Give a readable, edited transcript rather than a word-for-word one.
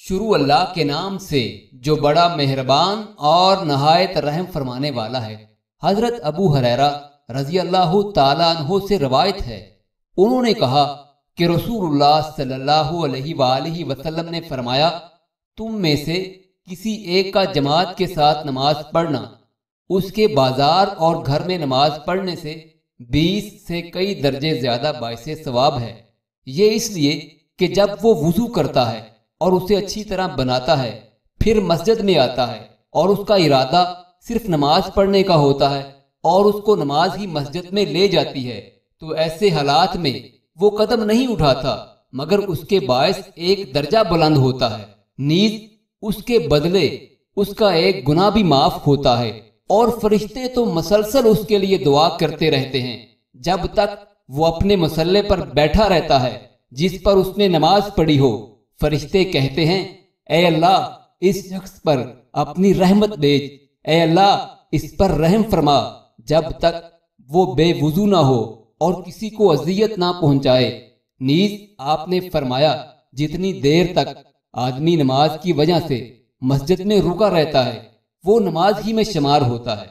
شروع اللہ کے نام سے جو بڑا مہربان اور نہایت رحم فرمانے والا ہے۔ حضرت ابو ہریرہ رضی اللہ تعالیٰ عنہ سے روایت ہے، انہوں نے کہا کہ رسول اللہ صلی اللہ علیہ وآلہ وسلم نے فرمایا، تم میں سے کسی ایک کا جماعت کے ساتھ نماز پڑھنا اس کے بازار اور گھر میں نماز پڑھنے سے 20 سے کئی درجے زیادہ باعث ثواب ہے۔ یہ اس لیے کہ جب وہ وضو کرتا ہے اور اسے اچھی طرح بناتا ہے، پھر مسجد میں آتا ہے اور اس کا ارادہ صرف نماز پڑھنے کا ہوتا ہے اور اس کو نماز ہی مسجد میں لے جاتی ہے، تو ایسے حالات میں وہ قدم نہیں اٹھاتا مگر اس کے باعث ایک درجہ بلند ہوتا ہے، نیز اس کے بدلے اس کا ایک گناہ بھی معاف ہوتا ہے، اور فرشتے تو مسلسل اس کے لیے دعا کرتے رہتے ہیں جب تک وہ اپنے مصلے پر بیٹھا رہتا ہے جس پر اس نے نماز پڑھی ہو۔ فرشتے کہتے ہیں، اے اللہ اس شخص پر اپنی رحمت بھیج، اے اللہ اس پر رحم فرما، جب تک وہ بے وضو نہ ہو اور کسی کو اذیت نہ پہنچائے۔ نیز آپ نے فرمایا، جتنی دیر تک آدمی نماز کی وجہ سے مسجد میں رکا رہتا ہے وہ نماز ہی میں شمار ہوتا ہے۔